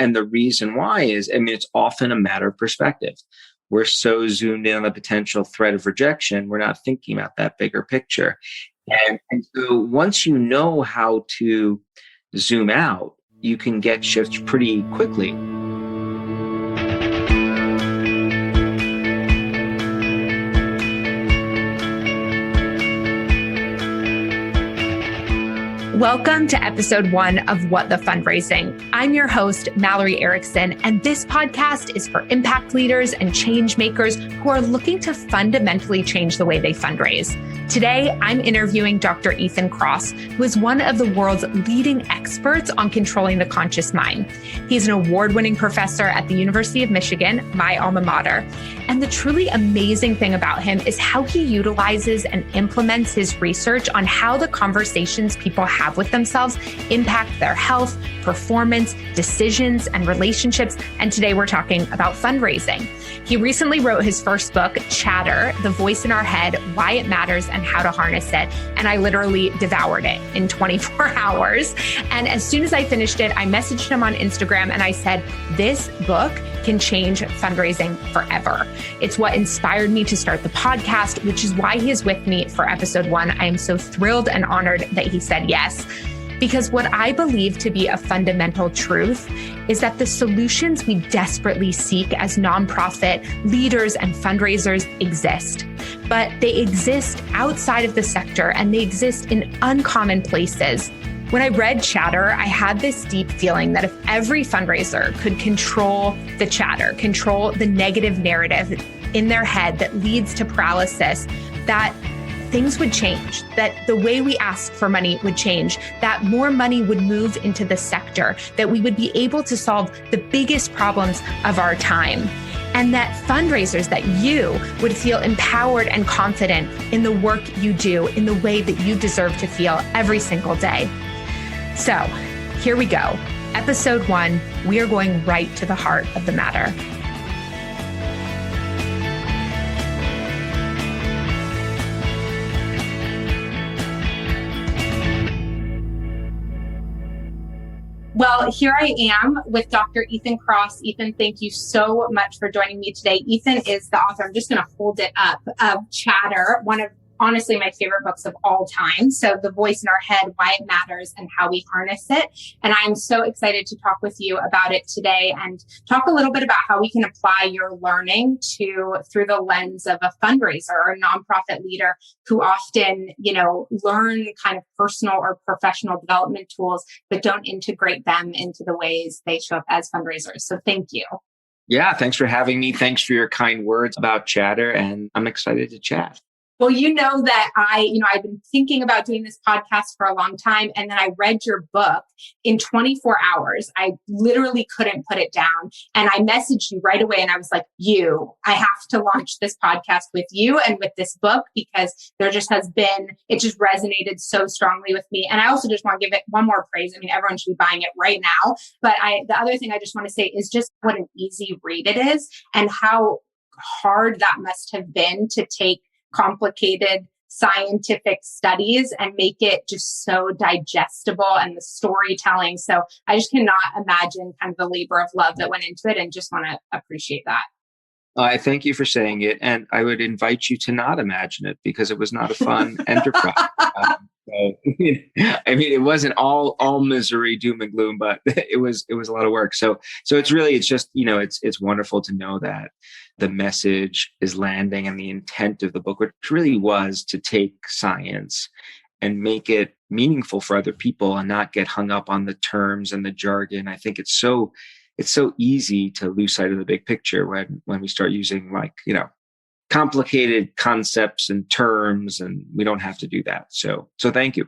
And the reason why is, it's often a matter of perspective. We're so zoomed in on the potential threat of rejection, we're not thinking about that bigger picture. And so once you know how to zoom out, you can get shifts pretty quickly. Welcome to episode 1 of What the Fundraising. I'm your host, Mallory Erickson, and this podcast is for impact leaders and change makers who are looking to fundamentally change the way they fundraise. Today, I'm interviewing Dr. Ethan Kross, who is one of the world's leading experts on controlling the conscious mind. He's an award-winning professor at the University of Michigan, my alma mater. And the truly amazing thing about him is how he utilizes and implements his research on how the conversations people have with themselves impact their health, performance, decisions, and relationships. And today we're talking about fundraising. He recently wrote his first book, Chatter, The Voice in Our Head, Why It Matters and How to Harness It. And I literally devoured it in 24 hours. And as soon as I finished it, I messaged him on Instagram and I said, this book can change fundraising forever. It's what inspired me to start the podcast, which is why he is with me for episode 1. I am so thrilled and honored that he said yes. Because what I believe to be a fundamental truth is that the solutions we desperately seek as nonprofit leaders and fundraisers exist, but they exist outside of the sector and they exist in uncommon places. When I read Chatter, I had this deep feeling that if every fundraiser could control the chatter, control the negative narrative in their head that leads to paralysis, that things would change, that the way we ask for money would change, that more money would move into the sector, that we would be able to solve the biggest problems of our time, and that fundraisers, that you would feel empowered and confident in the work you do, in the way that you deserve to feel every single day. So here we go. Episode 1, we are going right to the heart of the matter. Well, here I am with Dr. Ethan Kross. Ethan, thank you so much for joining me today. Ethan is the author, I'm just going to hold it up, of Chatter, one of honestly my favorite books of all time. So The Voice in Our Head, Why It Matters and How We Harness It. And I'm so excited to talk with you about it today and talk a little bit about how we can apply your learning through the lens of a fundraiser or a nonprofit leader who often, learn kind of personal or professional development tools, but don't integrate them into the ways they show up as fundraisers. So thank you. Yeah, thanks for having me. Thanks for your kind words about Chatter, and I'm excited to chat. Well, you know that I've been thinking about doing this podcast for a long time. And then I read your book in 24 hours. I literally couldn't put it down. And I messaged you right away. And I was like, I have to launch this podcast with you and with this book, because it just resonated so strongly with me. And I also just want to give it one more praise. Everyone should be buying it right now. But the other thing I just want to say is just what an easy read it is and how hard that must have been to take complicated scientific studies and make it just so digestible, and the storytelling. So I just cannot imagine kind of the labor of love that went into it, and just want to appreciate that. I thank you for saying it. And I would invite you to not imagine it, because it was not a fun enterprise. It wasn't all misery, doom and gloom, but it was a lot of work. So it's just, it's wonderful to know that the message is landing, and the intent of the book, which really was to take science and make it meaningful for other people and not get hung up on the terms and the jargon. I think it's so easy to lose sight of the big picture when we start using complicated concepts and terms, and we don't have to do that. So thank you.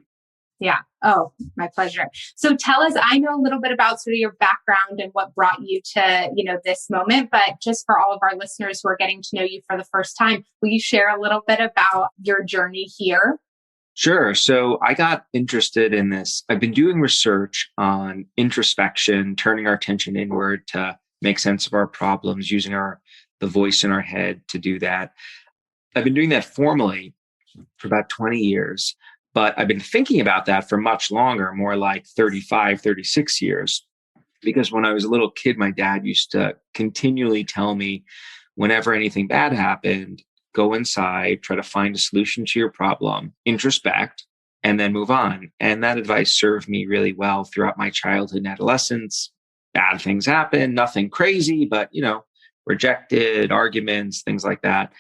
Yeah. Oh, my pleasure. So tell us, I know a little bit about sort of your background and what brought you to, this moment, but just for all of our listeners who are getting to know you for the first time, will you share a little bit about your journey here? Sure. So I got interested in this. I've been doing research on introspection, turning our attention inward to make sense of our problems, using the voice in our head to do that. I've been doing that formally for about 20 years. But I've been thinking about that for much longer, more like 35, 36 years. Because when I was a little kid, my dad used to continually tell me whenever anything bad happened, go inside, try to find a solution to your problem, introspect, and then move on. And that advice served me really well throughout my childhood and adolescence. Bad things happen, nothing crazy, but rejected, arguments, things like that.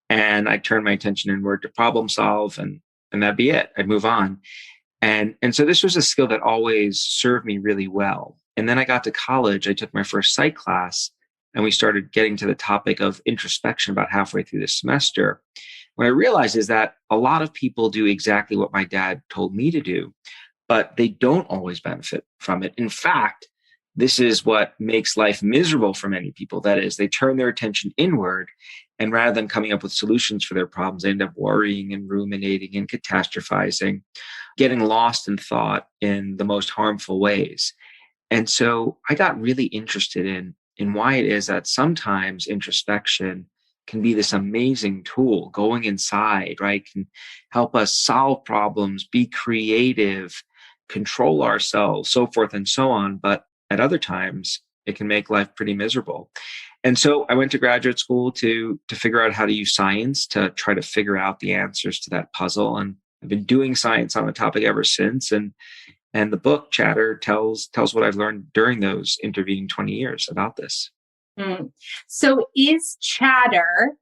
And I turned my attention inward to problem solve, and that'd be it. I'd move on. And so this was a skill that always served me really well. And then I got to college, I took my first psych class, and we started getting to the topic of introspection about halfway through the semester. What I realized is that a lot of people do exactly what my dad told me to do, but they don't always benefit from it. In fact, this is what makes life miserable for many people. That is, they turn their attention inward, and rather than coming up with solutions for their problems, they end up worrying and ruminating and catastrophizing, getting lost in thought in the most harmful ways. And so I got really interested in why it is that sometimes introspection can be this amazing tool. Going inside, right, can help us solve problems, be creative, control ourselves, so forth and so on. But at other times, it can make life pretty miserable. And so I went to graduate school to figure out how to use science to try to figure out the answers to that puzzle. And I've been doing science on the topic ever since. And the book Chatter tells what I've learned during those intervening 20 years about this. So is chatter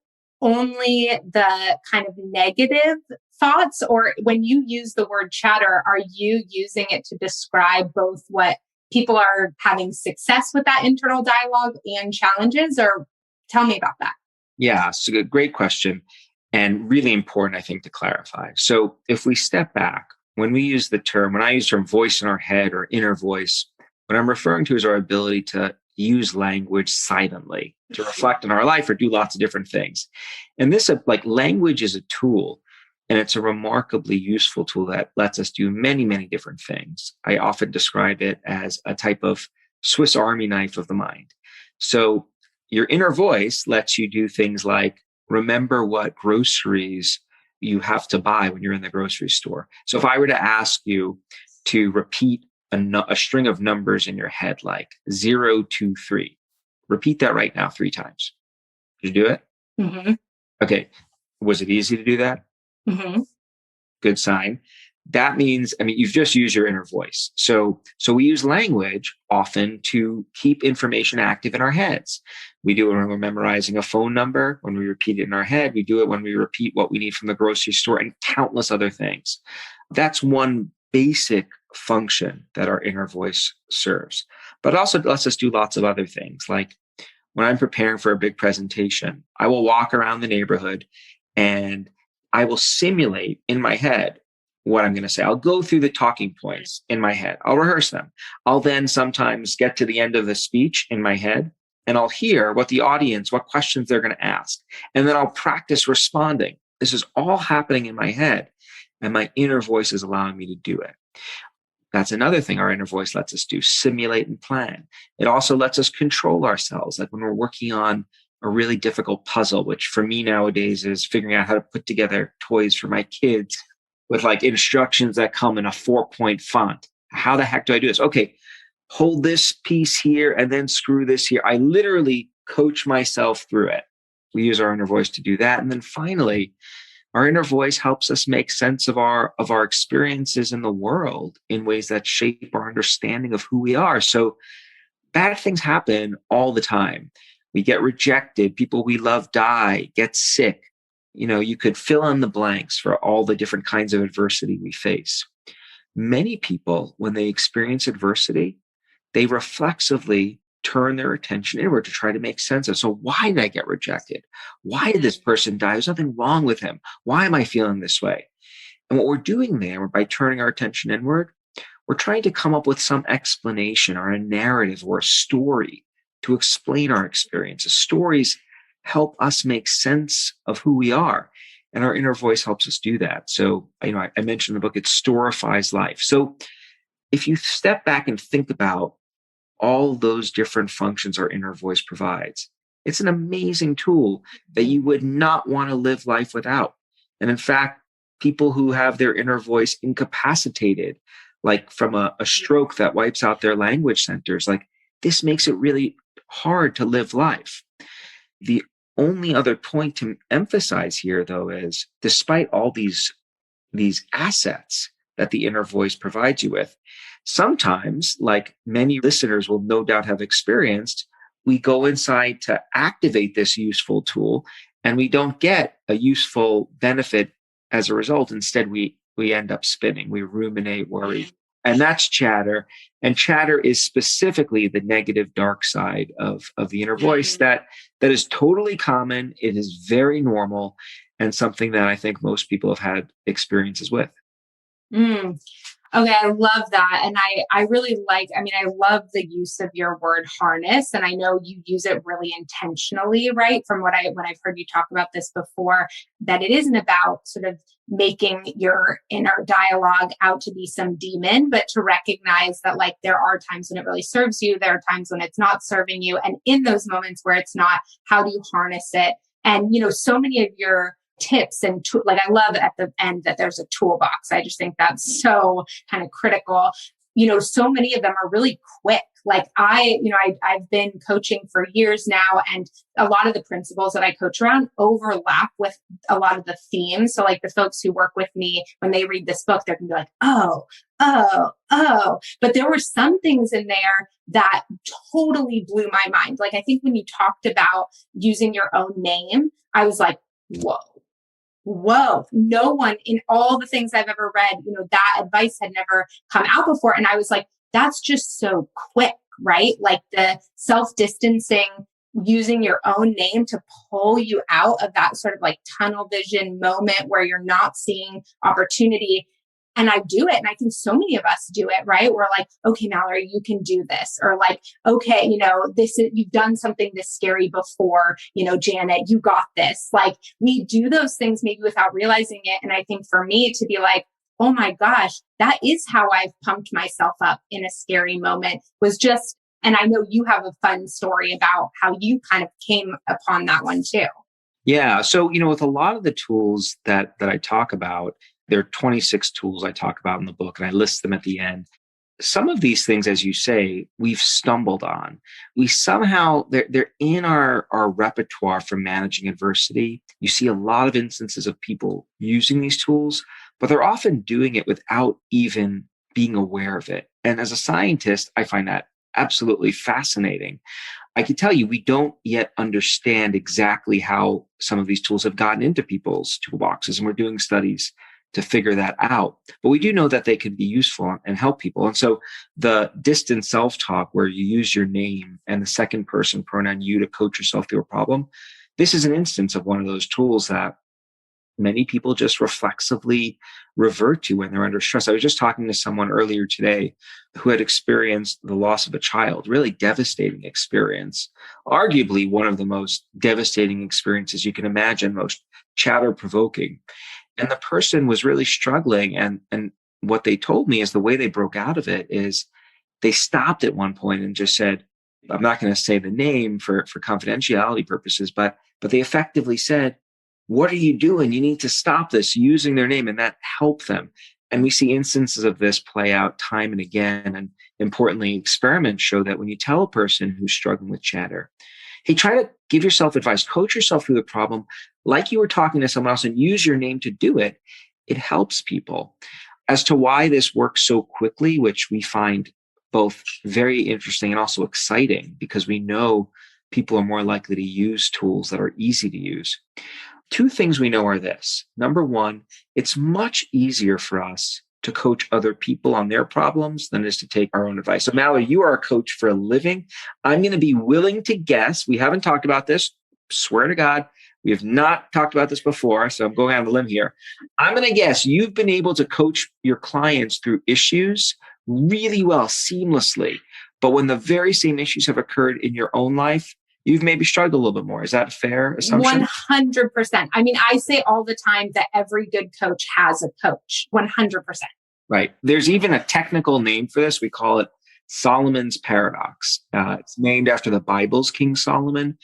only the kind of negative thoughts, or when you use the word chatter, are you using it to describe both what people are having success with that internal dialogue and challenges? Or tell me about that. Yeah, it's a great question, and really important, I think, to clarify. So if we step back, when I use the term voice in our head or inner voice, what I'm referring to is our ability to use language silently, to reflect on our life or do lots of different things. And this, like, language is a tool, and it's a remarkably useful tool that lets us do many, many different things. I often describe it as a type of Swiss Army knife of the mind. So your inner voice lets you do things like remember what groceries you have to buy when you're in the grocery store. So if I were to ask you to repeat a string of numbers in your head, like 0, 2, 3, repeat that right now 3 times. Did you do it? Mm-hmm. Okay. Was it easy to do that? Mm-hmm. Good sign. That means, you've just used your inner voice. So we use language often to keep information active in our heads. We do it when we're memorizing a phone number, when we repeat it in our head. We do it when we repeat what we need from the grocery store and countless other things. That's one basic function that our inner voice serves. But it also lets us do lots of other things. Like when I'm preparing for a big presentation, I will walk around the neighborhood and I will simulate in my head what I'm going to say. I'll go through the talking points in my head. I'll rehearse them. I'll then sometimes get to the end of the speech in my head, and I'll hear what questions they're going to ask. And then I'll practice responding. This is all happening in my head, and my inner voice is allowing me to do it. That's another thing our inner voice lets us do, simulate and plan. It also lets us control ourselves. Like when we're working on a really difficult puzzle, which for me nowadays is figuring out how to put together toys for my kids with like instructions that come in a 4-point font. How the heck do I do this? Okay, hold this piece here and then screw this here. I literally coach myself through it. We use our inner voice to do that. And then finally, our inner voice helps us make sense of our experiences in the world in ways that shape our understanding of who we are. So bad things happen all the time. We get rejected. People we love die, get sick. You could fill in the blanks for all the different kinds of adversity we face. Many people, when they experience adversity, they reflexively turn their attention inward to try to make sense of, so why did I get rejected? Why did this person die? There's nothing wrong with him. Why am I feeling this way? And what we're doing there, by turning our attention inward, we're trying to come up with some explanation or a narrative or a story to explain our experiences. Stories help us make sense of who we are, and our inner voice helps us do that. So, I mentioned in the book, it storifies life. So if you step back and think about all those different functions our inner voice provides, it's an amazing tool that you would not want to live life without. And in fact, people who have their inner voice incapacitated, like from a stroke that wipes out their language centers, like this makes it really hard to live life. The only other point to emphasize here, though, is despite all these assets that the inner voice provides you with, sometimes, like many listeners will no doubt have experienced, we go inside to activate this useful tool and we don't get a useful benefit as a result. Instead, we end up spinning, we ruminate, worry. And that's chatter. And chatter is specifically the negative dark side of the inner voice that is totally common. It is very normal and something that I think most people have had experiences with. Okay, I love that. And I really like, I love the use of your word harness. And I know you use it really intentionally, right? From when I've heard you talk about this before, that it isn't about sort of making your inner dialogue out to be some demon, but to recognize that like there are times when it really serves you, there are times when it's not serving you. And in those moments where it's not, how do you harness it? And, so many of your tips and like I love at the end that there's a toolbox. I just think that's so kind of critical. So many of them are really quick. Like I've been coaching for years now, and a lot of the principles that I coach around overlap with a lot of the themes. So like the folks who work with me, when they read this book, they're gonna be like, oh. But there were some things in there that totally blew my mind. Like I think when you talked about using your own name, I was like, whoa, no one in all the things I've ever read, that advice had never come out before. And I was like, that's just so quick, right? Like the self-distancing, using your own name to pull you out of that sort of like tunnel vision moment where you're not seeing opportunity. And I do it. And I think so many of us do it, right? We're like, okay, Mallory, you can do this. Or like, okay, you've done something this scary before, Janet, you got this. Like we do those things maybe without realizing it. And I think for me to be like, oh my gosh, that is how I've pumped myself up in a scary moment was just, and I know you have a fun story about how you kind of came upon that one too. Yeah. So, with a lot of the tools that I talk about, there are 26 tools I talk about in the book, and I list them at the end. Some of these things, as you say, we've stumbled on. We somehow, they're in our repertoire for managing adversity. You see a lot of instances of people using these tools, but they're often doing it without even being aware of it. And as a scientist, I find that absolutely fascinating. I can tell you, we don't yet understand exactly how some of these tools have gotten into people's toolboxes, and we're doing studies to figure that out. But we do know that they can be useful and help people. And so the distant self-talk, where you use your name and the second person pronoun you to coach yourself through a problem, this is an instance of one of those tools that many people just reflexively revert to when they're under stress. I was just talking to someone earlier today who had experienced the loss of a child, really devastating experience, arguably one of the most devastating experiences you can imagine, most chatter provoking. And the person was really struggling. And what they told me is the way they broke out of it is they stopped at one point and just said, I'm not going to say the name for confidentiality purposes, but they effectively said, what are you doing? You need to stop this, using their name. And that helped them. And we see instances of this play out time and again. And importantly, experiments show that when you tell a person who's struggling with chatter, hey, try to give yourself advice, coach yourself through the problem like you were talking to someone else, and use your name to do it. It helps people. As to why this works so quickly, which we find both very interesting and also exciting, because we know people are more likely to use tools that are easy to use. Two things we know are this. Number one, it's much easier for us to coach other people on their problems than it is to take our own advice. So Mallory, you are a coach for a living. I'm going to be willing to guess, we haven't talked about this, swear to God, we have not talked about this before, so I'm going out on a limb here. I'm going to guess you've been able to coach your clients through issues really well, seamlessly. But when the very same issues have occurred in your own life, you've maybe struggled a little bit more. Is that a fair assumption? 100%. I mean, I say all the time that every good coach has a coach. 100%. Right. There's even a technical name for this. We call it Solomon's paradox. It's named after the Bible's King Solomon,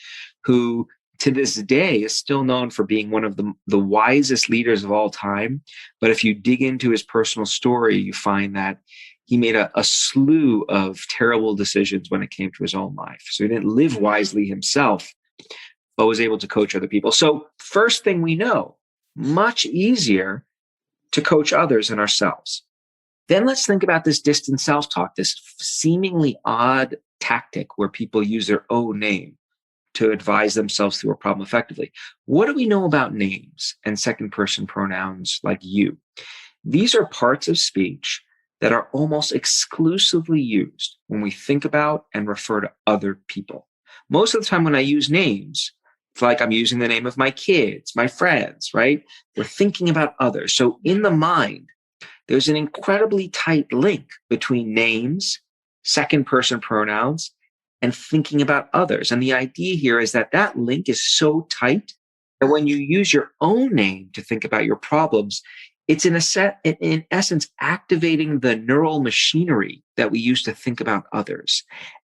who to this day is still known for being one of the wisest leaders of all time. But if you dig into his personal story, you find that he made a slew of terrible decisions when it came to his own life. So he didn't live wisely himself, but was able to coach other people. So first thing we know, much easier to coach others than ourselves. Then let's think about this distant self-talk, this seemingly odd tactic where people use their own name to advise themselves through a problem effectively. What do we know about names and second person pronouns like you? These are parts of speech that are almost exclusively used when we think about and refer to other people. Most of the time when I use names, it's like I'm using the name of my kids, my friends, right? We're thinking about others. So in the mind, there's an incredibly tight link between names, second person pronouns, and thinking about others. And the idea here is that that link is so tight that when you use your own name to think about your problems, it's in essence activating the neural machinery that we use to think about others.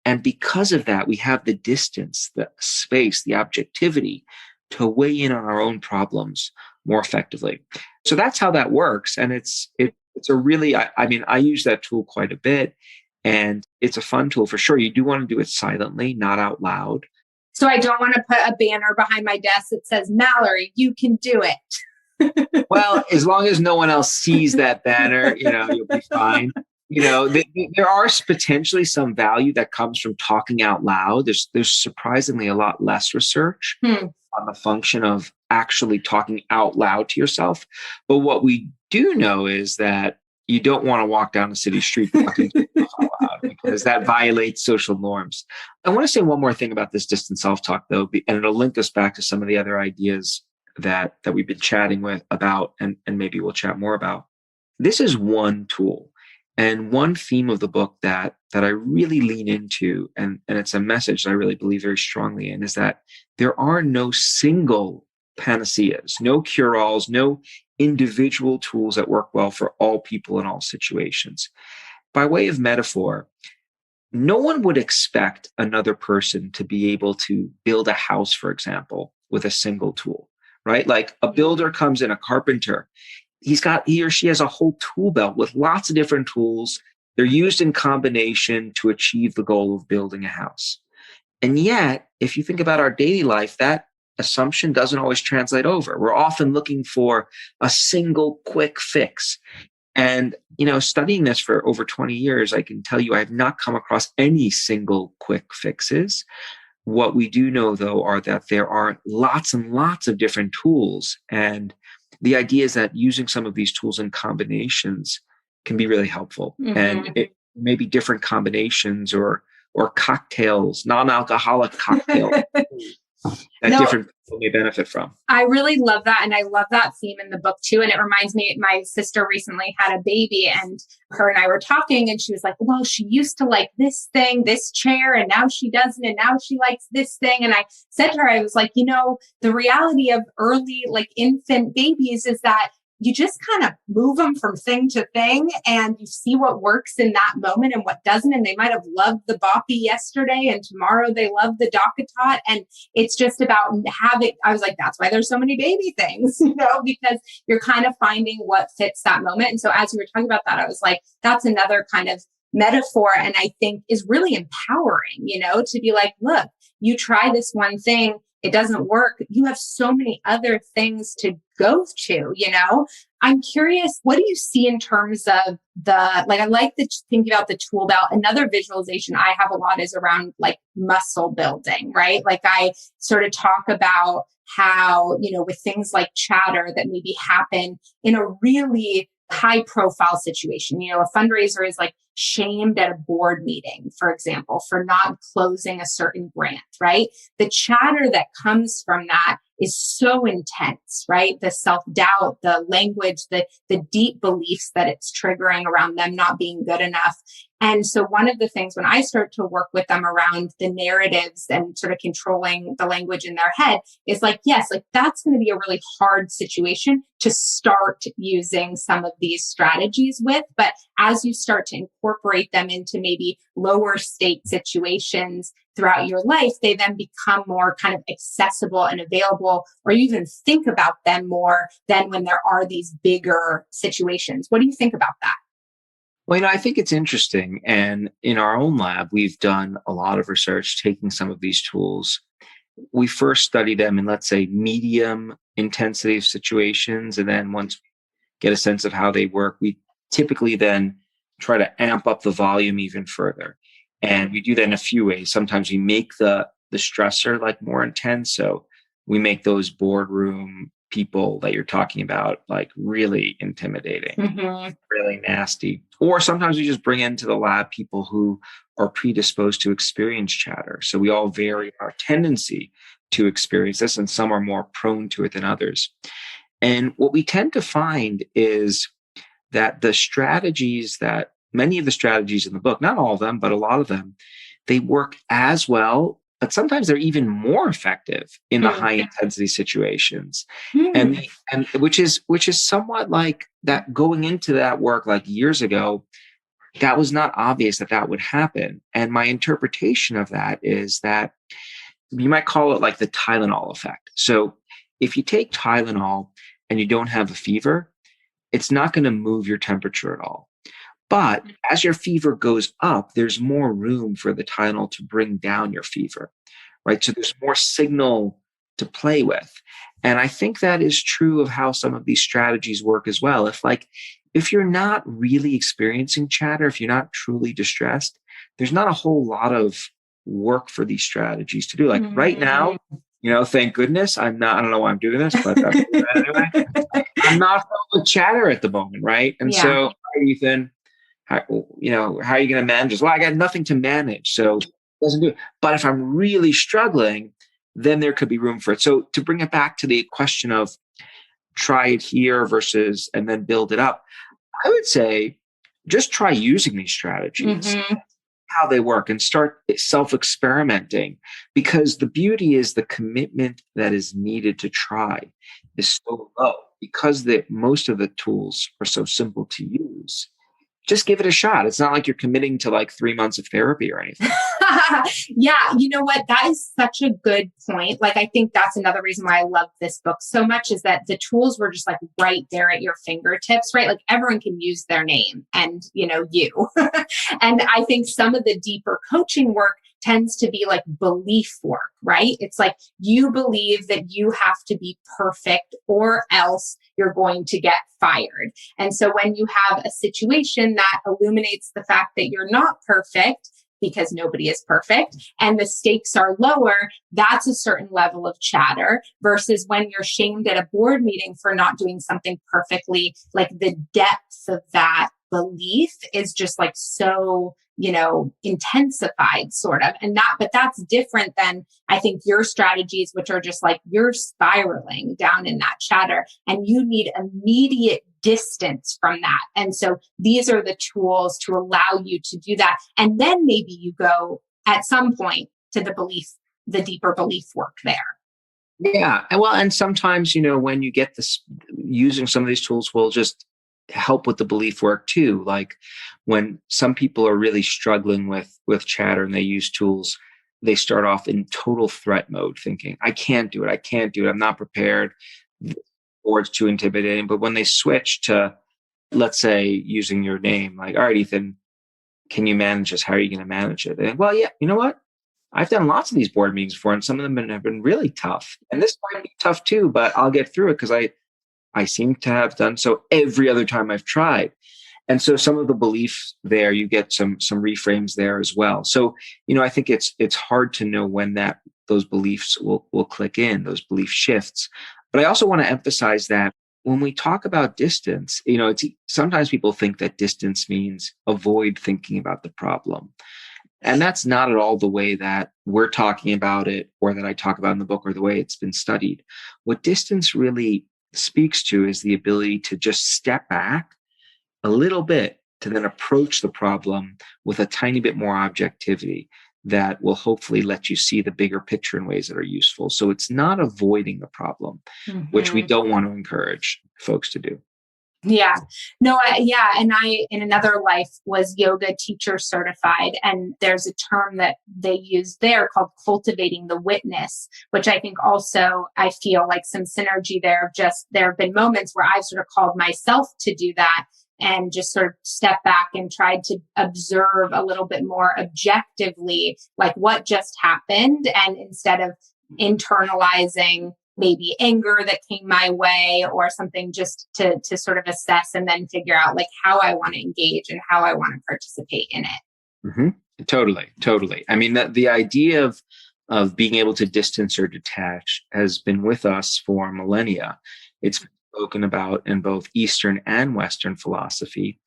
And because of that, we have the distance, the space, the objectivity to weigh in on our own problems more effectively. So that's how that works. And it's a really, I use that tool quite a bit, and it's a fun tool for sure. You do want to do it silently, not out loud. So I don't want to put a banner behind my desk that says, Mallory, you can do it. Well, as long as no one else sees that banner, you'll be fine. There are potentially some value that comes from talking out loud. There's surprisingly a lot less research on the function of actually talking out loud to yourself. But what we do know is that you don't want to walk down a city street talking to yourself out loud, because that violates social norms. I want to say one more thing about this distant self-talk, though, and it'll link us back to some of the other ideas that we've been chatting about, and maybe we'll chat more about. This is one tool and one theme of the book that I really lean into, and it's a message that I really believe very strongly in, is that there are no single panaceas, no cure-alls, no individual tools that work well for all people in all situations. By way of metaphor, no one would expect another person to be able to build a house, for example, with a single tool, right? Like a builder comes in, a carpenter, he or she has a whole tool belt with lots of different tools. They're used in combination to achieve the goal of building a house. And yet, if you think about our daily life, that assumption doesn't always translate over. We're often looking for a single quick fix. And, studying this for over 20 years, I can tell you I have not come across any single quick fixes. What we do know, though, are that there are lots and lots of different tools. And the idea is that using some of these tools in combinations can be really helpful. Mm-hmm. And it may be different combinations or cocktails, non-alcoholic cocktails that different people may benefit from. I really love that. And I love that theme in the book too. And it reminds me, my sister recently had a baby, and her and I were talking, and she was like, well, she used to like this thing, this chair, and now she doesn't. And now she likes this thing. And I said to her, I was like, the reality of early infant babies is that you just kind of move them from thing to thing, and you see what works in that moment and what doesn't. And they might have loved the boppy yesterday, and tomorrow they love the DockATot. And it's just about I was like, that's why there's so many baby things, because you're kind of finding what fits that moment. And so as you were talking about that, I was like, that's another kind of metaphor. And I think is really empowering, to be like, look, you try this one thing, it doesn't work. You have so many other things to go to, I'm curious, what do you see in terms of I like thinking about the tool belt. Another visualization I have a lot is around muscle building, right? I sort of talk about how, with things like chatter that maybe happen in a really high profile situation. A fundraiser is shamed at a board meeting, for example, for not closing a certain grant, right? The chatter that comes from that is so intense, right? The self-doubt, the language, the deep beliefs that it's triggering around them not being good enough. And so one of the things when I start to work with them around the narratives and sort of controlling the language in their head is yes, that's going to be a really hard situation to start using some of these strategies with. But as you start to incorporate them into maybe lower stake situations throughout your life, they then become more kind of accessible and available, or you even think about them more than when there are these bigger situations. What do you think about that? Well, I think it's interesting. And in our own lab, we've done a lot of research taking some of these tools. We first study them in, let's say, medium intensity of situations. And then once we get a sense of how they work, we typically then try to amp up the volume even further. And we do that in a few ways. Sometimes we make the stressor like more intense. So we make those boardroom people that you're talking about like really intimidating, really nasty. Or sometimes we just bring into the lab people who are predisposed to experience chatter. So we all vary our tendency to experience this, and some are more prone to it than others. And what we tend to find is that many of the strategies in the book, not all of them, but a lot of them, they work as well, but sometimes they're even more effective in the high intensity situations. And which is somewhat like that going into that work like years ago, that was not obvious that would happen. And my interpretation of that is that you might call it like the Tylenol effect. So if you take Tylenol and you don't have a fever, it's not going to move your temperature at all. But as your fever goes up, there's more room for the Tylenol to bring down your fever, right? So there's more signal to play with. And I think that is true of how some of these strategies work as well. If you're not really experiencing chatter, if you're not truly distressed, there's not a whole lot of work for these strategies to do. Like right now, thank goodness I don't know why I'm doing this, but I'm doing it anyway. I'm not filled with chatter at the moment, right? And so, Ethan, how are you going to manage this? Well, I got nothing to manage, so it doesn't do it. But if I'm really struggling, then there could be room for it. So to bring it back to the question of try it here versus and then build it up, I would say just try using these strategies, how they work, and start self-experimenting, because the beauty is the commitment that is needed to try is so low because most of the tools are so simple to use. Just give it a shot. It's not like you're committing to like 3 months of therapy or anything. Yeah. You know what? That is such a good point. Like, I think that's another reason why I love this book so much is that the tools were just like right there at your fingertips, right? Like everyone can use their name and, you. And I think some of the deeper coaching work tends to be like belief work, right? It's like you believe that you have to be perfect or else you're going to get fired. And so when you have a situation that illuminates the fact that you're not perfect, because nobody is perfect, and the stakes are lower, that's a certain level of chatter versus when you're shamed at a board meeting for not doing something perfectly, like the depth of that belief is just like so, intensified sort of. But that's different than I think your strategies, which are just like you're spiraling down in that chatter and you need immediate distance from that. And so these are the tools to allow you to do that. And then maybe you go at some point to the deeper belief work there. Yeah. And sometimes, when you get this, using some of these tools will just help with the belief work too. Like when some people are really struggling with chatter and they use tools, they start off in total threat mode thinking, I can't do it. I'm not prepared. Or it's too intimidating. But when they switch to, let's say, using your name, like, all right, Ethan, can you manage this? How are you going to manage it? And, well, yeah, you know what? I've done lots of these board meetings before, and some of them have been really tough. And this might be tough too, but I'll get through it because I seem to have done so every other time I've tried. And so some of the beliefs there, you get some reframes there as well. So, I think it's hard to know when those beliefs will click in, those belief shifts. But I also want to emphasize that when we talk about distance, sometimes people think that distance means avoid thinking about the problem. And that's not at all the way that we're talking about it or that I talk about in the book or the way it's been studied. What distance really speaks to is the ability to just step back a little bit to then approach the problem with a tiny bit more objectivity that will hopefully let you see the bigger picture in ways that are useful. So it's not avoiding the problem, which we don't want to encourage folks to do. Yeah. No, and I, in another life, was yoga teacher certified. And there's a term that they use there called cultivating the witness, which I think also I feel like some synergy there of just, there have been moments where I've sort of called myself to do that and just sort of step back and tried to observe a little bit more objectively, like what just happened. And instead of internalizing maybe anger that came my way or something, just to sort of assess and then figure out like how I want to engage and how I want to participate in it. Mm-hmm. Totally. I mean, the idea of being able to distance or detach has been with us for millennia. It's been spoken about in both Eastern and Western philosophy.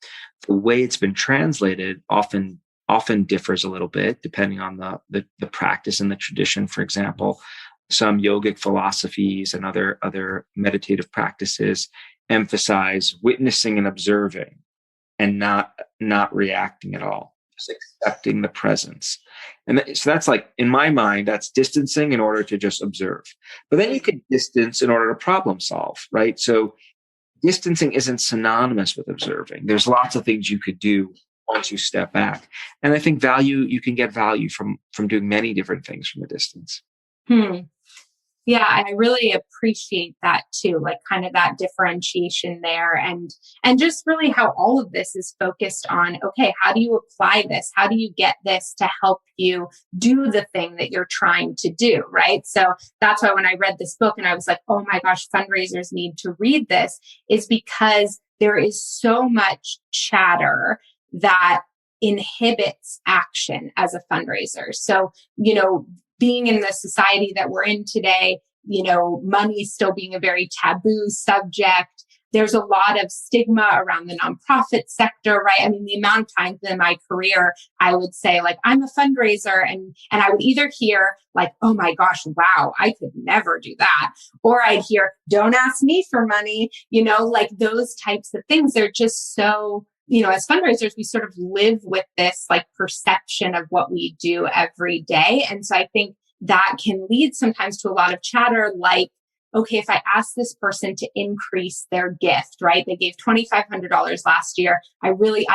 The way it's been translated often differs a little bit depending on the practice and the tradition. For example, some yogic philosophies and other meditative practices emphasize witnessing and observing and not reacting at all, just accepting the presence. And so that's like, in my mind, that's distancing in order to just observe. But then you could distance in order to problem solve, right? So distancing isn't synonymous with observing. There's lots of things you could do once you step back. And I think you can get value from doing many different things from a distance. Yeah, I really appreciate that too, like kind of that differentiation there, and just really how all of this is focused on, okay, how do you apply this? How do you get this to help you do the thing that you're trying to do, right? So that's why when I read this book and I was like, oh my gosh, fundraisers need to read this, is because there is so much chatter that inhibits action as a fundraiser. So, being in the society that we're in today, money still being a very taboo subject. There's a lot of stigma around the nonprofit sector, right? I mean, the amount of times in my career, I would say like, I'm a fundraiser. And I would either hear like, oh my gosh, wow, I could never do that. Or I'd hear, don't ask me for money, like those types of things. They're just so, as fundraisers, we sort of live with this like perception of what we do every day. And so I think that can lead sometimes to a lot of chatter like, okay, if I ask this person to increase their gift, right? They gave $2,500 last year. I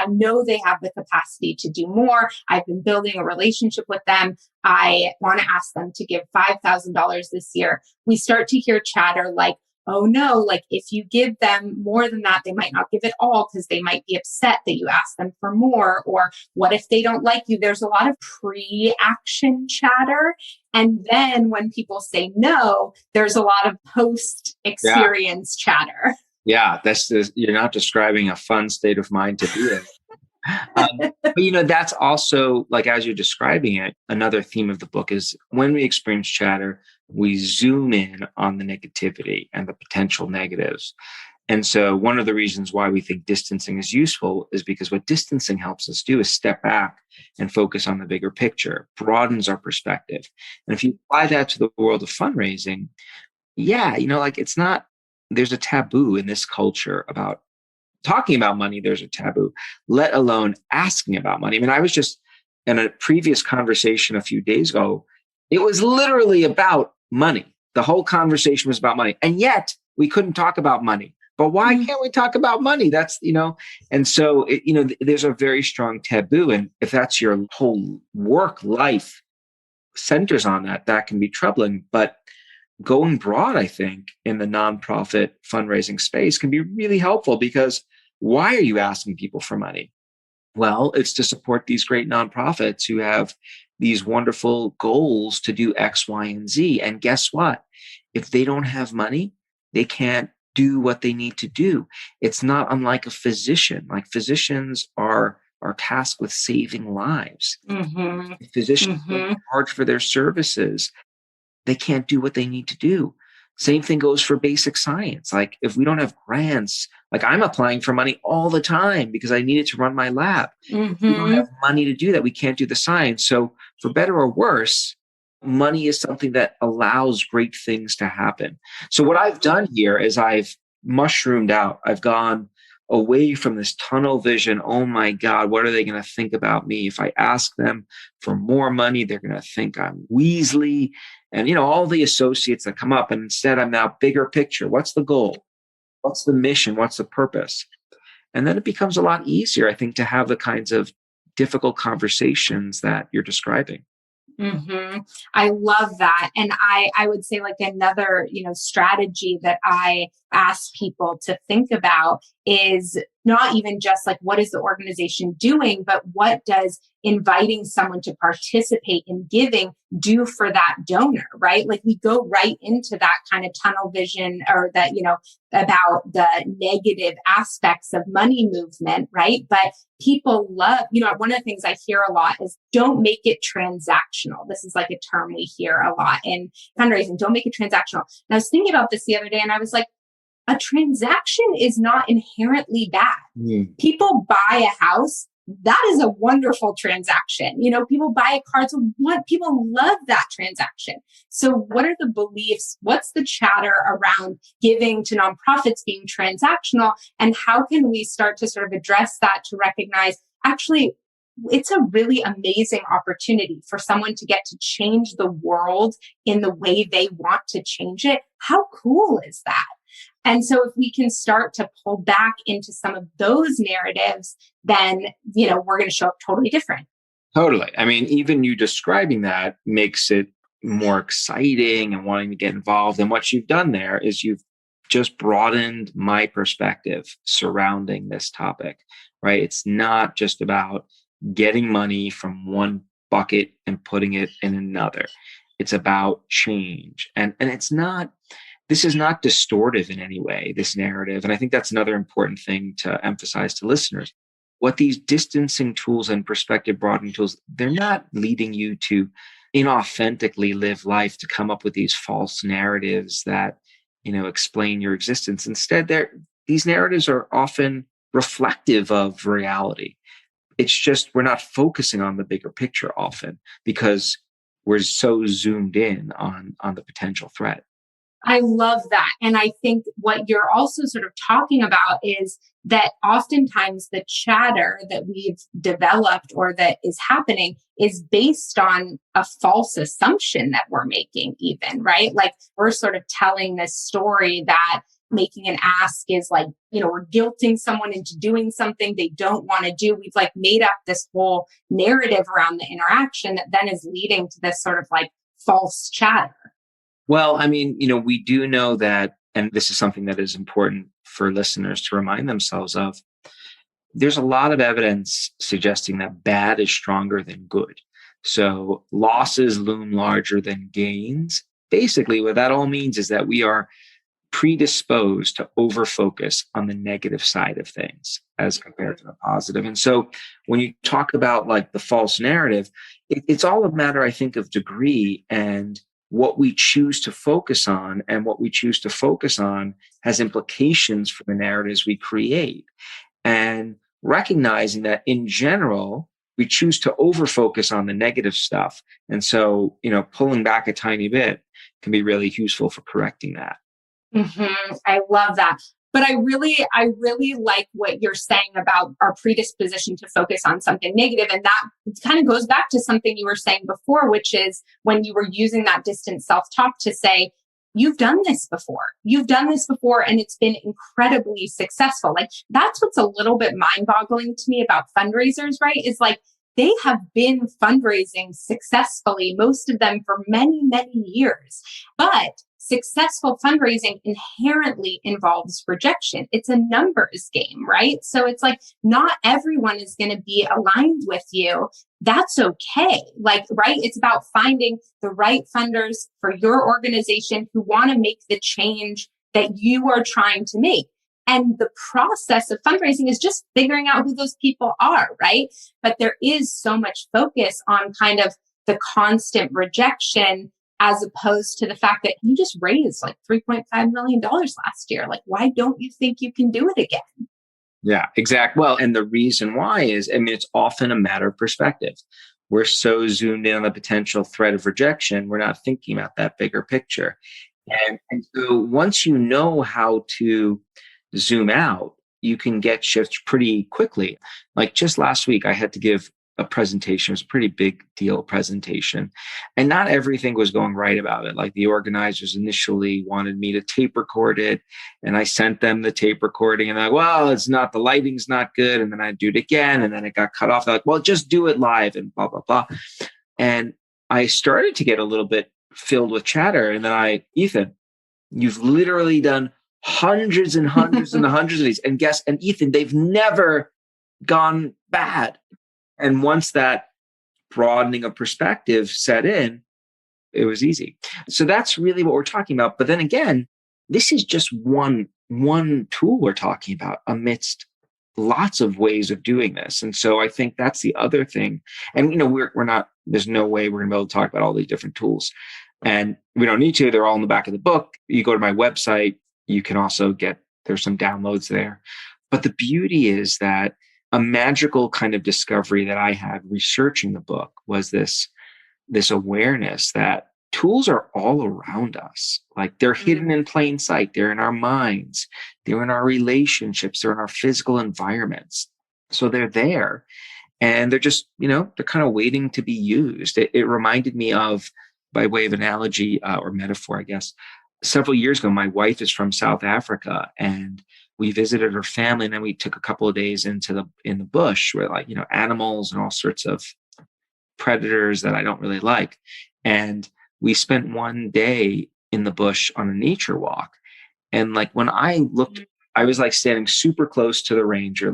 know they have the capacity to do more. I've been building a relationship with them. I want to ask them to give $5,000 this year. We start to hear chatter like, oh no, like if you give them more than that, they might not give it all because they might be upset that you ask them for more. Or what if they don't like you? There's a lot of pre-action chatter. And then when people say no, there's a lot of post-experience chatter. Yeah, you're not describing a fun state of mind to be in. But that's also, like, as you're describing it, another theme of the book is when we experience chatter, we zoom in on the negativity and the potential negatives. And so one of the reasons why we think distancing is useful is because what distancing helps us do is step back and focus on the bigger picture, broadens our perspective. And if you apply that to the world of fundraising, there's a taboo in this culture about talking about money. There's a taboo, let alone asking about money. I mean, I was just in a previous conversation a few days ago. It was literally about money. The whole conversation was about money. And yet we couldn't talk about money. But why can't we talk about money? That's, and so, there's a very strong taboo. And if that's your whole work life centers on that, that can be troubling. But going broad, I think, in the nonprofit fundraising space can be really helpful, because why are you asking people for money? Well, it's to support these great nonprofits who have these wonderful goals to do X, Y, and Z. And guess what? If they don't have money, they can't do what they need to do. It's not unlike a physician. Like, physicians are tasked with saving lives. Mm-hmm. Physicians charge for their services. They can't do what they need to do. Same thing goes for basic science. Like, if we don't have grants, like I'm applying for money all the time because I need it to run my lab. If we don't have money to do that, we can't do the science. So for better or worse, money is something that allows great things to happen. So what I've done here is I've mushroomed out. I've gone away from this tunnel vision. Oh my God, what are they going to think about me? If I ask them for more money, they're going to think I'm Weasley and, all the associates that come up. And instead, I'm now bigger picture. What's the goal? What's the mission? What's the purpose? And then it becomes a lot easier, I think, to have the kinds of difficult conversations that you're describing. Mm-hmm. I love that. And I would say like another, strategy that I ask people to think about is not even just like, what is the organization doing, but what does inviting someone to participate in giving do for that donor, right? Like we go right into that kind of tunnel vision, or that, about the negative aspects of money movement, right? But people love, one of the things I hear a lot is don't make it transactional. This is like a term we hear a lot in fundraising. Don't make it transactional. And I was thinking about this the other day and I was like, a transaction is not inherently bad. People buy a house. That is a wonderful transaction. People buy a car. So people love that transaction. So what are the beliefs? What's the chatter around giving to nonprofits being transactional? And how can we start to sort of address that to recognize, actually, it's a really amazing opportunity for someone to get to change the world in the way they want to change it. How cool is that? And so if we can start to pull back into some of those narratives, then, we're going to show up totally different. Totally. I mean, even you describing that makes it more exciting and wanting to get involved. And what you've done there is you've just broadened my perspective surrounding this topic, right? It's not just about getting money from one bucket and putting it in another. It's about change. And this is not distortive in any way, this narrative. And I think that's another important thing to emphasize to listeners. What these distancing tools and perspective broadening tools, they're not leading you to inauthentically live life, to come up with these false narratives that, explain your existence. Instead, these narratives are often reflective of reality. It's just we're not focusing on the bigger picture often because we're so zoomed in on the potential threat. I love that. And I think what you're also sort of talking about is that oftentimes the chatter that we've developed or that is happening is based on a false assumption that we're making even, right? Like we're sort of telling this story that making an ask is like, we're guilting someone into doing something they don't want to do. We've like made up this whole narrative around the interaction that then is leading to this sort of like false chatter. Well, I mean, we do know that, and this is something that is important for listeners to remind themselves of, there's a lot of evidence suggesting that bad is stronger than good. So losses loom larger than gains. Basically, what that all means is that we are predisposed to overfocus on the negative side of things as compared to the positive. And so when you talk about like the false narrative, it's all a matter, I think, of degree and what we choose to focus on, and what we choose to focus on has implications for the narratives we create. And recognizing that in general, we choose to overfocus on the negative stuff. And so, pulling back a tiny bit can be really useful for correcting that. Mm-hmm. I love that. But I really like what you're saying about our predisposition to focus on something negative. And that kind of goes back to something you were saying before, which is when you were using that distant self-talk to say, you've done this before. You've done this before and it's been incredibly successful. Like that's what's a little bit mind-boggling to me about fundraisers, right? Is like they have been fundraising successfully, most of them for many, many years. But successful fundraising inherently involves rejection. It's a numbers game, right? So it's like not everyone is going to be aligned with you. That's okay. Like, right? It's about finding the right funders for your organization who want to make the change that you are trying to make. And the process of fundraising is just figuring out who those people are, right? But there is so much focus on kind of the constant rejection as opposed to the fact that you just raised like $3.5 million last year. Like, why don't you think you can do it again? Yeah, exactly. Well, and the reason why is, it's often a matter of perspective. We're so zoomed in on the potential threat of rejection, we're not thinking about that bigger picture. And so once you know how to zoom out, you can get shifts pretty quickly. Like just last week, I had to give a presentation. It was a pretty big deal presentation. And not everything was going right about it. Like the organizers initially wanted me to tape record it. And I sent them the tape recording and they're like, well, it's not, the lighting's not good. And then I do it again. And then it got cut off. They're like, well, just do it live and blah, blah, blah. And I started to get a little bit filled with chatter. And then Ethan, you've literally done hundreds and hundreds and hundreds of these. And Ethan, they've never gone bad. And once that broadening of perspective set in, it was easy. So that's really what we're talking about. But then again, this is just one tool we're talking about amidst lots of ways of doing this. And so I think that's the other thing. And, we're not, there's no way we're going to be able to talk about all these different tools. And we don't need to. They're all in the back of the book. You go to my website, you can also there's some downloads there. But the beauty is that a magical kind of discovery that I had researching the book was this awareness that tools are all around us. Like they're hidden in plain sight. They're in our minds. They're in our relationships. They're in our physical environments. So they're there and they're just, they're kind of waiting to be used. It reminded me of, by way of analogy or metaphor, I guess, several years ago, my wife is from South Africa and we visited her family, and then we took a couple of days in the bush where animals and all sorts of predators that I don't really like. And we spent one day in the bush on a nature walk. And when I looked, I was standing super close to the ranger,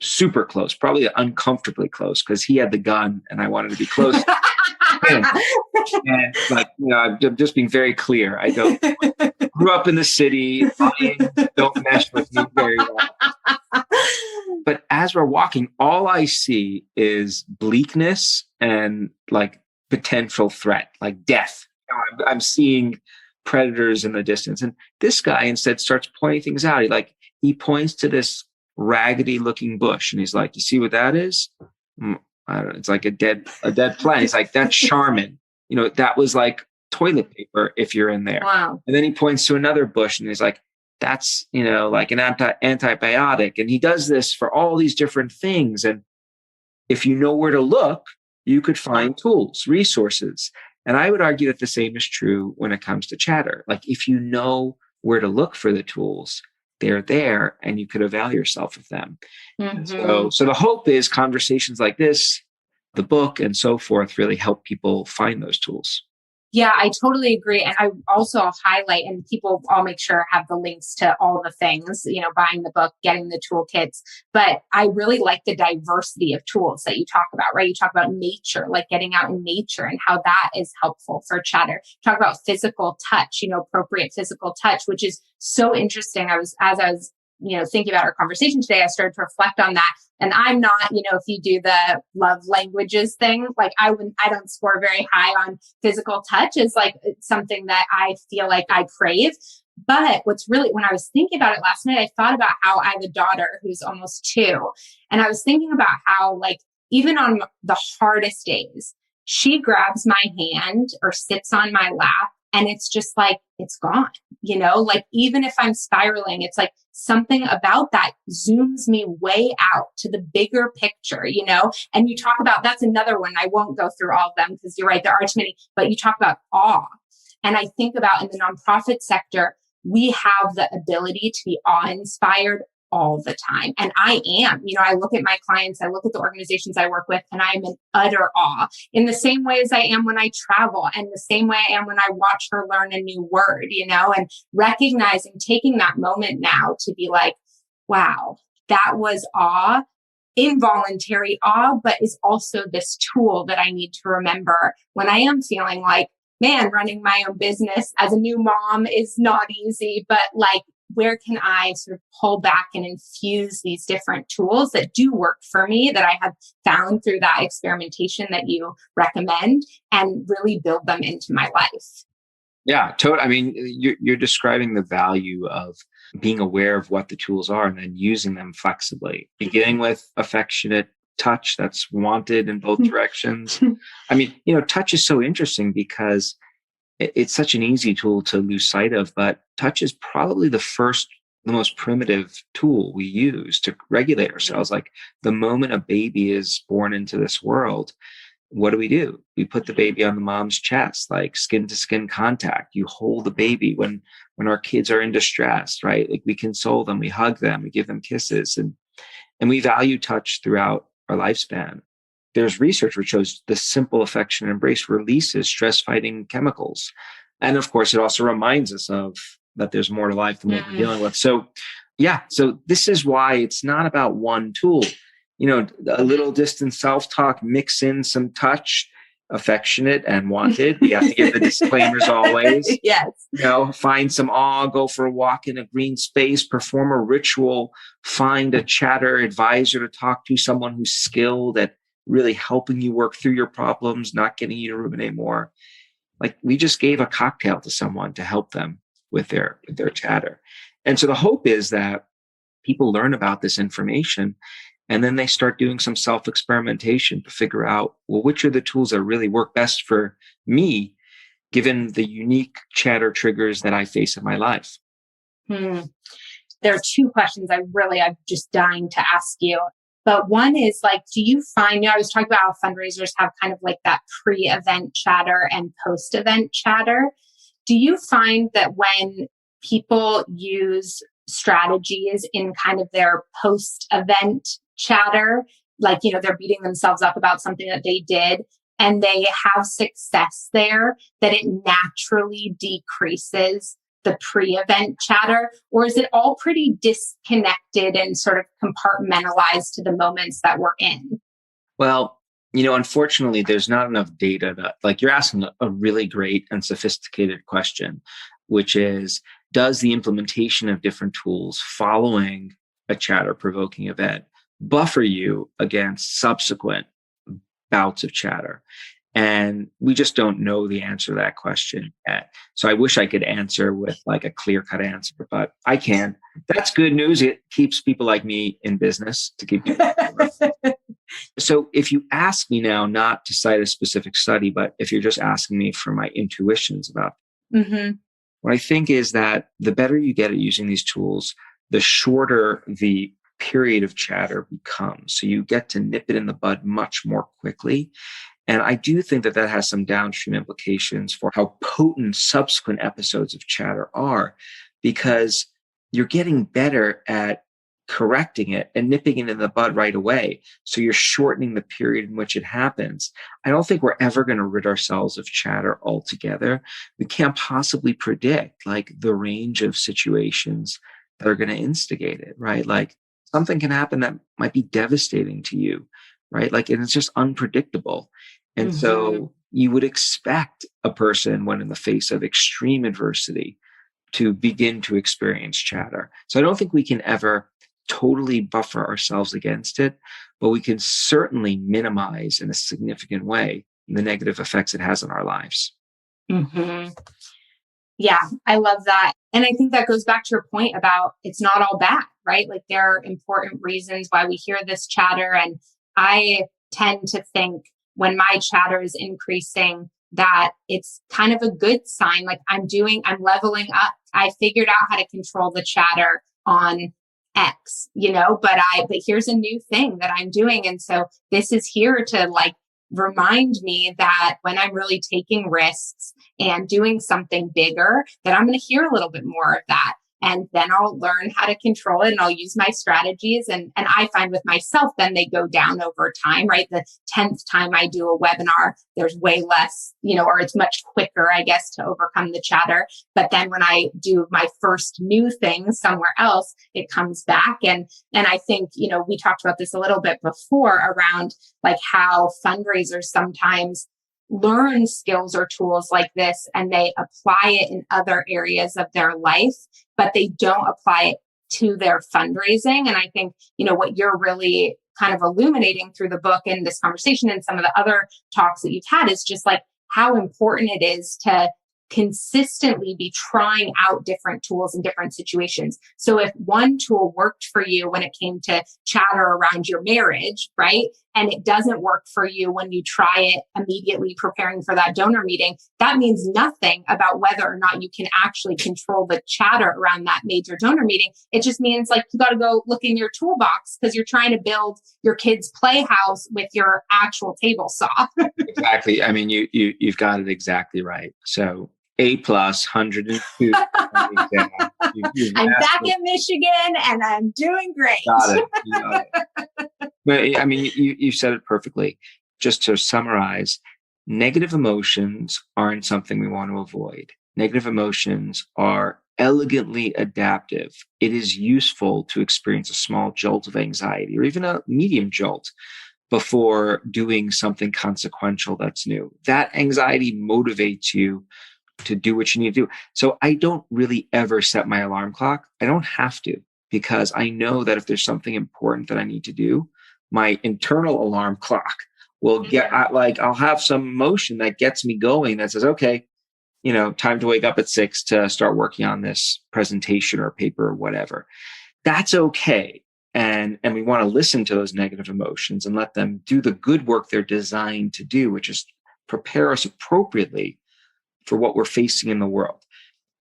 super close, probably uncomfortably close because he had the gun and I wanted to be close. And I'm just being very clear. I grew up in the city. Lions don't mesh with me very well. But as we're walking, all I see is bleakness and potential threat, like death. I'm seeing predators in the distance. And this guy instead starts pointing things out. He points to this raggedy looking bush and he's like, you see what that is? I don't know, it's like a dead plant. He's like, that's Charmin. That was like toilet paper if you're in there. Wow. And then he points to another bush and he's like, that's, like an antibiotic. And he does this for all these different things. And if you know where to look, you could find tools, resources. And I would argue that the same is true when it comes to chatter. If you know where to look for the tools, they're there and you could avail yourself of them. Mm-hmm. So the hope is conversations like this, the book and so forth, really help people find those tools. Yeah, I totally agree. And I also highlight, and people, I'll make sure have the links to all the things, buying the book, getting the toolkits. But I really like the diversity of tools that you talk about, right? You talk about nature, getting out in nature and how that is helpful for chatter. Talk about physical touch, appropriate physical touch, which is so interesting. As I was thinking about our conversation today, I started to reflect on that. And I'm not, if you do the love languages thing, I don't score very high on physical touch. It's something that I feel like I crave. But what's really, when I was thinking about it last night, I thought about how I have a daughter who's almost 2. And I was thinking about how, even on the hardest days, she grabs my hand or sits on my lap. And it's just it's gone, even if I'm spiraling, it's something about that zooms me way out to the bigger picture, and you talk about, that's another one. I won't go through all of them because you're right, there are too many, but you talk about awe. And I think about in the nonprofit sector, we have the ability to be awe-inspired all the time. And I am, I look at my clients, I look at the organizations I work with, and I am in utter awe in the same way as I am when I travel and the same way I am when I watch her learn a new word, and recognizing, taking that moment now to be wow, that was awe, involuntary awe, but is also this tool that I need to remember when I am feeling man, running my own business as a new mom is not easy, but where can I sort of pull back and infuse these different tools that do work for me, that I have found through that experimentation that you recommend, and really build them into my life? Yeah, totally. I mean, you're describing the value of being aware of what the tools are and then using them flexibly, beginning with affectionate touch that's wanted in both directions. I mean, touch is so interesting because it's such an easy tool to lose sight of, but touch is probably the most primitive tool we use to regulate ourselves. The moment a baby is born into this world, what do? We put the baby on the mom's chest, skin to skin contact. You hold the baby when our kids are in distress, right? We console them, we hug them, we give them kisses, and we value touch throughout our lifespan. There's research which shows the simple affection and embrace releases stress-fighting chemicals. And of course, it also reminds us of that there's more to life than what we're dealing with. So yeah, so this is why it's not about one tool. A little distant self-talk, mix in some touch, affectionate and wanted. We have to give the disclaimers always. Yes. Find some awe, go for a walk in a green space, perform a ritual, find a chatter advisor to talk to, someone who's skilled at really helping you work through your problems, not getting you to ruminate more. Like, we just gave a cocktail to someone to help them with their chatter. And so the hope is that people learn about this information, and then they start doing some self-experimentation to figure out, well, which are the tools that really work best for me, given the unique chatter triggers that I face in my life. There are two questions I'm just dying to ask you. But one is like, do you find, I was talking about how fundraisers have kind of like that pre-event chatter and post-event chatter. Do you find that when people use strategies in kind of their post-event chatter, like, they're beating themselves up about something that they did and they have success there, that it naturally decreases the pre-event chatter? Or is it all pretty disconnected and sort of compartmentalized to the moments that we're in? Well, unfortunately, there's not enough data that, like, you're asking a really great and sophisticated question, which is, does the implementation of different tools following a chatter provoking event buffer you against subsequent bouts of chatter? And we just don't know the answer to that question yet. So I wish I could answer with like a clear-cut answer, but I can't. That's good news. It keeps people like me in business to keep people. So if you ask me now, not to cite a specific study, but if you're just asking me for my intuitions about what I think is that the better you get at using these tools, the shorter the period of chatter becomes. So you get to nip it in the bud much more quickly. And I do think that has some downstream implications for how potent subsequent episodes of chatter are, because you're getting better at correcting it and nipping it in the bud right away. So you're shortening the period in which it happens. I don't think we're ever going to rid ourselves of chatter altogether. We can't possibly predict like the range of situations that are going to instigate it, right? Like, something can happen that might be devastating to you, right? Like, and it's just unpredictable. And so you would expect a person, when in the face of extreme adversity, to begin to experience chatter. So I don't think we can ever totally buffer ourselves against it, but we can certainly minimize in a significant way the negative effects it has on our lives. Yeah, I love that. And I think that goes back to your point about it's not all bad, right? Like, there are important reasons why we hear this chatter. And I tend to think when my chatter is increasing, that it's kind of a good sign. Like, I'm leveling up. I figured out how to control the chatter on X, but here's a new thing that I'm doing. And so this is here to like remind me that when I'm really taking risks and doing something bigger, that I'm going to hear a little bit more of that. And then I'll learn how to control it and I'll use my strategies. And I find with myself, then they go down over time, right? The 10th time I do a webinar, there's way less, or it's much quicker, I guess, to overcome the chatter. But then when I do my first new thing somewhere else, it comes back. And I think, we talked about this a little bit before around like how fundraisers sometimes learn skills or tools like this and they apply it in other areas of their life, but they don't apply it to their fundraising. And I think, what you're really kind of illuminating through the book and this conversation and some of the other talks that you've had is just like how important it is to consistently be trying out different tools in different situations. So if one tool worked for you when it came to chatter around your marriage, right? And it doesn't work for you when you try it immediately preparing for that donor meeting, that means nothing about whether or not you can actually control the chatter around that major donor meeting. It just means like you got to go look in your toolbox because you're trying to build your kid's playhouse with your actual table saw. Exactly. I mean, you've got it exactly right. So A+, 102. I'm back in Michigan and I'm doing great. Got it. But I mean, you said it perfectly. Just to summarize, negative emotions aren't something we want to avoid. Negative emotions are elegantly adaptive. It is useful to experience a small jolt of anxiety or even a medium jolt before doing something consequential that's new. That anxiety motivates you to do what you need to do. So I don't really ever set my alarm clock. I don't have to, because I know that if there's something important that I need to do, my internal alarm clock will get I'll have some emotion that gets me going that says, okay, time to wake up at 6 to start working on this presentation or paper or whatever. That's okay. And we want to listen to those negative emotions and let them do the good work they're designed to do, which is prepare us appropriately for what we're facing in the world.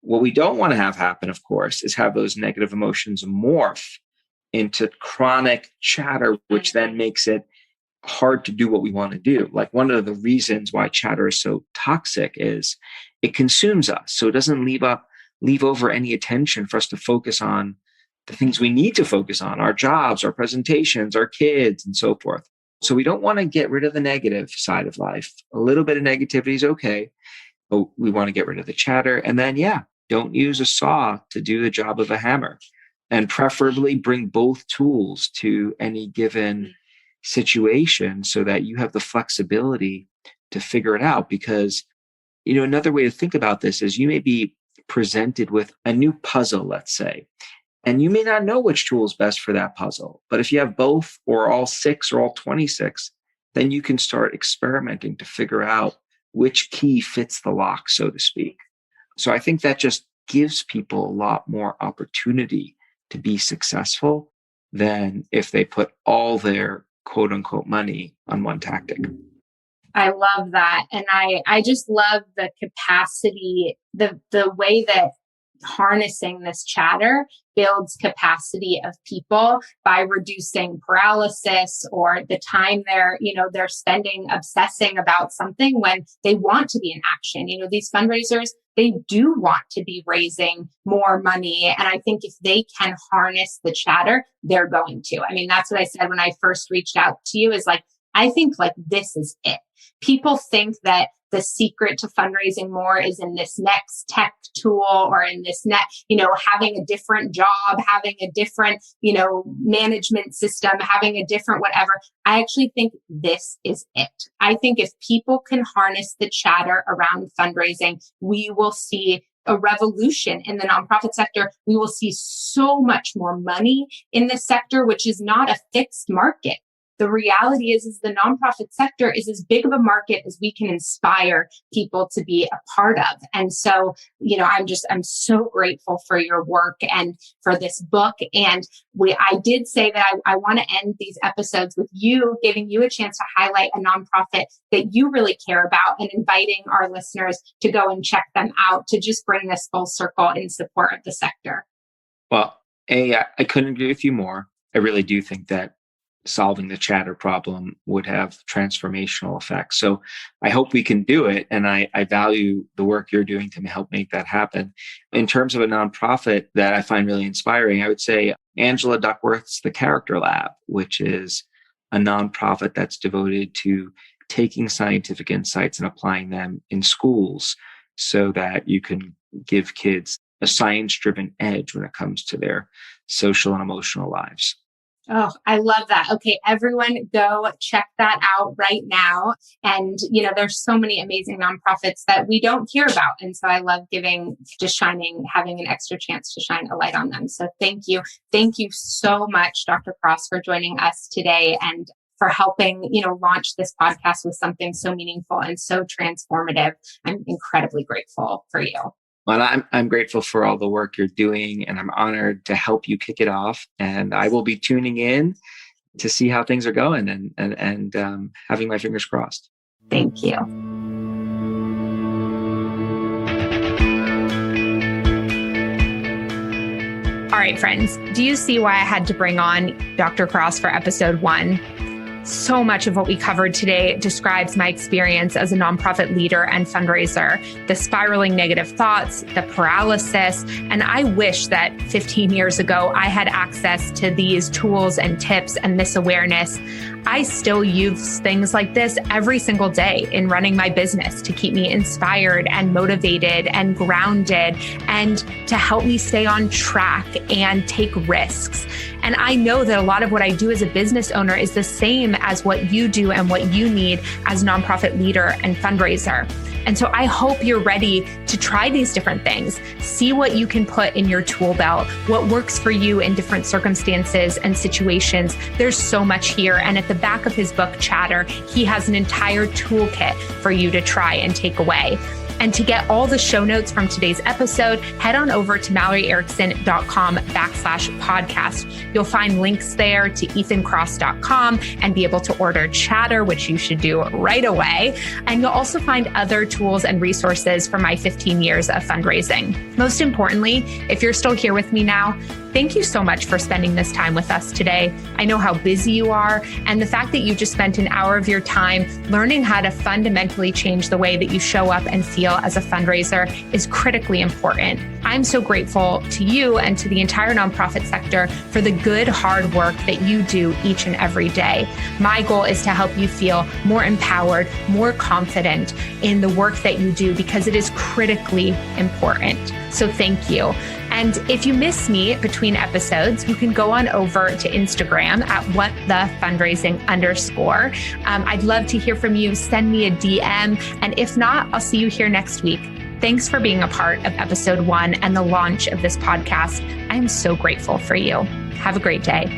What we don't want to have happen, of course, is have those negative emotions morph into chronic chatter, which then makes it hard to do what we want to do. Like, one of the reasons why chatter is so toxic is it consumes us. So it doesn't leave over any attention for us to focus on the things we need to focus on, our jobs, our presentations, our kids, and so forth. So we don't want to get rid of the negative side of life. A little bit of negativity is okay, but we want to get rid of the chatter. And then, don't use a saw to do the job of a hammer. And preferably bring both tools to any given situation so that you have the flexibility to figure it out. Because, another way to think about this is you may be presented with a new puzzle, let's say, and you may not know which tool is best for that puzzle. But if you have both or all 6 or all 26, then you can start experimenting to figure out which key fits the lock, so to speak. So I think that just gives people a lot more opportunity to be successful than if they put all their quote unquote money on one tactic. I love that. And I just love the capacity, the way that harnessing this chatter builds capacity of people by reducing paralysis or the time they're spending obsessing about something when they want to be in action. These fundraisers, they do want to be raising more money. And I think if they can harness the chatter, they're going to. I mean, that's what I said when I first reached out to you, is like, I think like this is it. People think that the secret to fundraising more is in this next tech tool or in this having a different job, having a different, management system, having a different whatever. I actually think this is it. I think if people can harness the chatter around fundraising, we will see a revolution in the nonprofit sector. We will see so much more money in this sector, which is not a fixed market. The reality is the nonprofit sector is as big of a market as we can inspire people to be a part of. And so, I'm so grateful for your work and for this book. And I did say that I want to end these episodes with you, giving you a chance to highlight a nonprofit that you really care about and inviting our listeners to go and check them out to just bring this full circle in support of the sector. Well, I couldn't agree with you more. I really do think that solving the chatter problem would have transformational effects. So I hope we can do it. And I value the work you're doing to help make that happen. In terms of a nonprofit that I find really inspiring, I would say Angela Duckworth's The Character Lab, which is a nonprofit that's devoted to taking scientific insights and applying them in schools so that you can give kids a science-driven edge when it comes to their social and emotional lives. Oh, I love that. Okay, everyone go check that out right now. And, there's so many amazing nonprofits that we don't hear about. And so I love having an extra chance to shine a light on them. So thank you. Thank you so much, Dr. Kross, for joining us today and for helping, launch this podcast with something so meaningful and so transformative. I'm incredibly grateful for you. Well, I'm grateful for all the work you're doing, and I'm honored to help you kick it off. And I will be tuning in to see how things are going and having my fingers crossed. Thank you. All right, friends, do you see why I had to bring on Dr. Kross for episode 1? So much of what we covered today describes my experience as a nonprofit leader and fundraiser, the spiraling negative thoughts, the paralysis. And I wish that 15 years ago, I had access to these tools and tips and this awareness. I still use things like this every single day in running my business to keep me inspired and motivated and grounded and to help me stay on track and take risks. And I know that a lot of what I do as a business owner is the same as what you do and what you need as a nonprofit leader and fundraiser. And so I hope you're ready to try these different things, see what you can put in your tool belt, what works for you in different circumstances and situations. There's so much here. And at the back of his book, Chatter, he has an entire toolkit for you to try and take away. And to get all the show notes from today's episode, head on over to MalloryErickson.com/podcast. You'll find links there to EthanKross.com and be able to order Chatter, which you should do right away. And you'll also find other tools and resources for my 15 years of fundraising. Most importantly, if you're still here with me now, thank you so much for spending this time with us today. I know how busy you are, and the fact that you just spent an hour of your time learning how to fundamentally change the way that you show up and feel as a fundraiser is critically important. I'm so grateful to you and to the entire nonprofit sector for the good, hard work that you do each and every day. My goal is to help you feel more empowered, more confident in the work that you do because it is critically important. So thank you. And if you miss me between episodes, you can go on over to Instagram at @whatthefundraising_. I'd love to hear from you. Send me a DM. And if not, I'll see you here next week. Thanks for being a part of episode 1 and the launch of this podcast. I am so grateful for you. Have a great day.